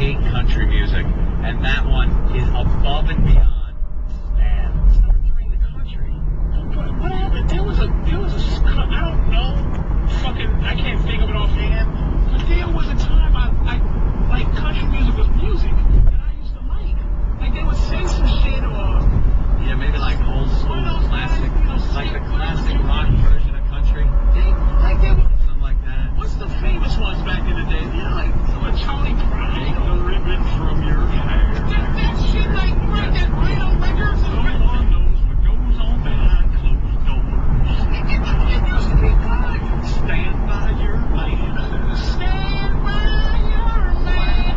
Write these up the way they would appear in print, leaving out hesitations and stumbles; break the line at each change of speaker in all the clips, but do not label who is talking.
hate country music, and that one is above and beyond.
Man, it's not during the country. What happened? There was a, I don't know, fucking, I can't think of it offhand, but there was a time I like, country music was music that I used to like. Like, they would say some shit, or...
Yeah, maybe like old school classic, like the classic rock version of country.
They were...
Something like that.
What's the famous ones back in the day? You know, like, Charlie Brown. Take the ribbon from your hair. That shit, like, right, that right on records. Someone knows what goes on behind closed doors. It used to be good. Stand by your man. Stand by your man.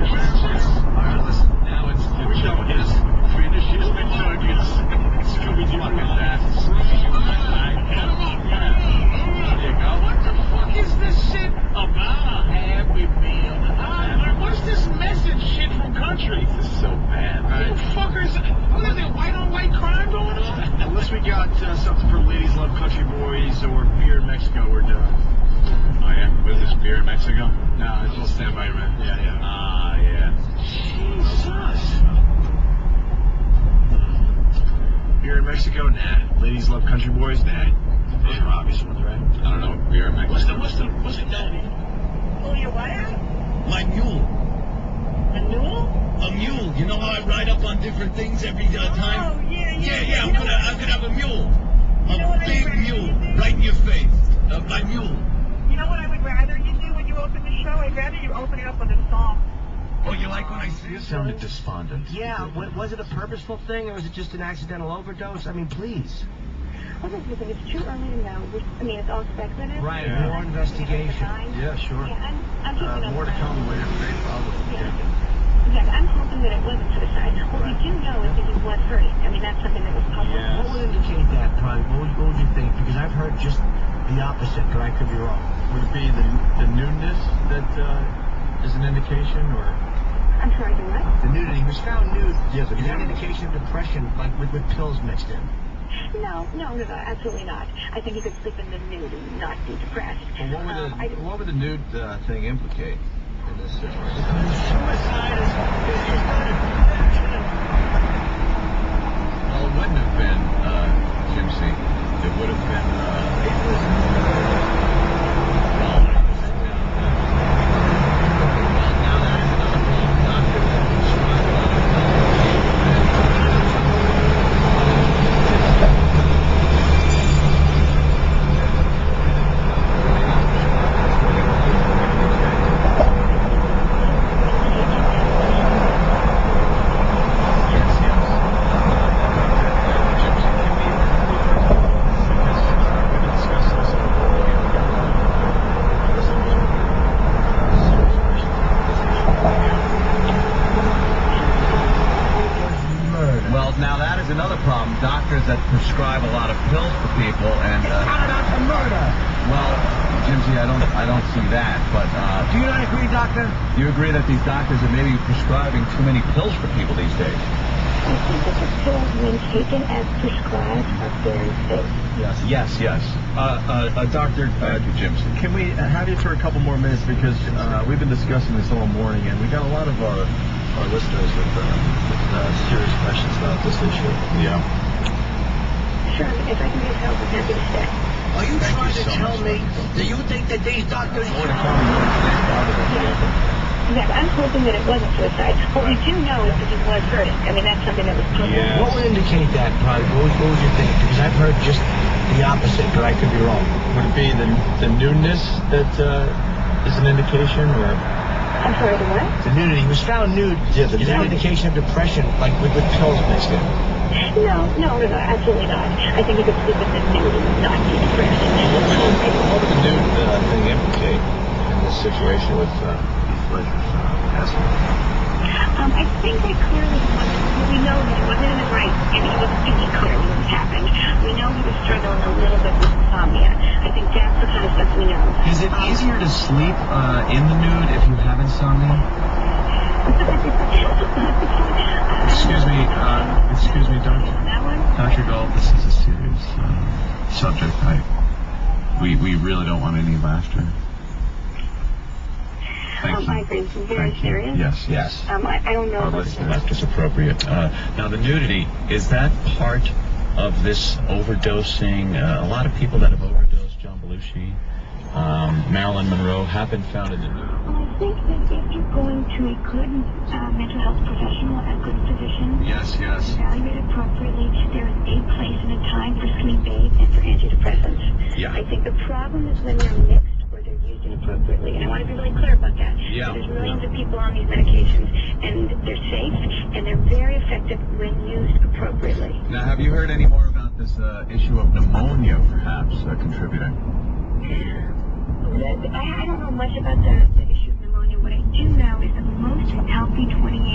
Alright, listen, now it's
Here we go, yes. Finishes the judges. Scooby-Doo and that.
there you go.
What the fuck is this shit about a happy meal? What's this message shit from country?
This is so bad,
You
right?
fuckers, what is it, white on white crime going on?
Unless we got something for Ladies Love Country Boys or Beer in Mexico, we're done.
Oh yeah, what is this, beer in Mexico?
No, it's just Stand By Your Man. Yeah.
Ah, yeah.
Jesus.
Beer in Mexico? Nah. Ladies Love Country Boys? Nah. Those are obvious ones, right?
I don't know what beer in Mexico.
What's the daddy?
Oh, your what?
My mule.
A mule?
A mule. You know how I ride up on different things every time?
Oh, yeah.
I'm gonna have a mule.
You know what
A
I
big
reckon
mule.
you do?
Right in your face. My mule.
You know what I would rather you do when you open the show? I'd rather you open it up with a song.
Oh, you like when I sing?
You sounded despondent.
Yeah, was it a purposeful thing or was it just an accidental overdose? I mean, please.
Well, listen, it's too early to know. It's all speculative.
Right,
Yeah.
more investigation.
Yeah, sure.
Yeah, I'm keeping up
More to
on
come
it.
later today, probably.
Yeah. Exactly. I'm hoping that it wasn't suicide. What we do know is that he was hurting. That's something that was public.
Yeah.
What would indicate that, probably? What would you think? Because I've heard just the opposite, but I could be wrong.
Would it be the nudeness that is an indication, or?
I'm sorry, the what?
The nudity. He was found nude.
Yeah, the
Is that an
nudity.
indication of depression, like with pills mixed in?
No, absolutely not. I think you could sleep in the nude and not be depressed.
Well, what would the nude thing implicate in this situation?
Suicide is not a...
Well, it wouldn't have been Gypsy. It would have been. Now that is another problem. Doctor that prescribed a lot of Now that is another problem. Doctors that prescribe a lot of pills for people, and
Not for murder.
well, Jimsy, I don't see that. But
Do you not agree, doctor?
do you agree that these doctors are maybe prescribing too many pills for people these days?
I think that the pills, when taken as prescribed, are very safe.
Yes.
Doctor,
Jimsy.
can we have you for a couple more minutes, because we've been discussing this all morning, and we got a lot of our listeners with serious questions about this issue.
Yeah.
Sure, if I can get help, I'm happy to stay.
Are you
Thank
trying
you
to
so
tell
much,
me that you think that these doctors...
Exactly. I'm hoping that it wasn't suicide. What we do know is that he was hurting. That's something that was public.
Yeah.
What would indicate that, probably? What would you think? Because I've heard just the opposite, but I could be wrong.
Would it be the nudeness that is an indication, or?
I'm sorry, the what?
The nudity. He was found nude.
Yeah, the
Is that an
nudity.
indication of depression, like with pills mixed in?
No, absolutely not. I think you could sleep in the nude and not be depressed.
What would the nude thing implicate in this situation with
I think they clearly we know that he wasn't in his right, and he was thinking clearly what happened. We know he was struggling a little bit with insomnia. I think that's the kind of stuff we know.
Is it easier to sleep in the nude if you have insomnia? Excuse me, Doctor.
That one?
Dr. Gold, this is a serious subject. We really don't want any laughter.
Thank you.
I agree. It's very
Thank you.
serious.
Yes.
I don't know.
Our
about
listeners.
Left is appropriate. Now, the nudity, is that part of this overdosing? A lot of people that have overdosed, John Belushi, Marilyn Monroe, have been found in the nude.
Well, I think that if you're going to a good mental health professional, a good physician,
Yes.
evaluated appropriately, there is a place and a time for sleep aids and for antidepressants.
Yeah.
I think the problem is when they're mixed or they're used inappropriately, and I want to be really clear about that.
Yeah.
There's millions of people on these medications, and they're safe, and they're very effective when used appropriately.
Now, have you heard any more about this issue of pneumonia, perhaps, contributing?
I don't know much about the issue of pneumonia. What I do know is that most healthy 20-year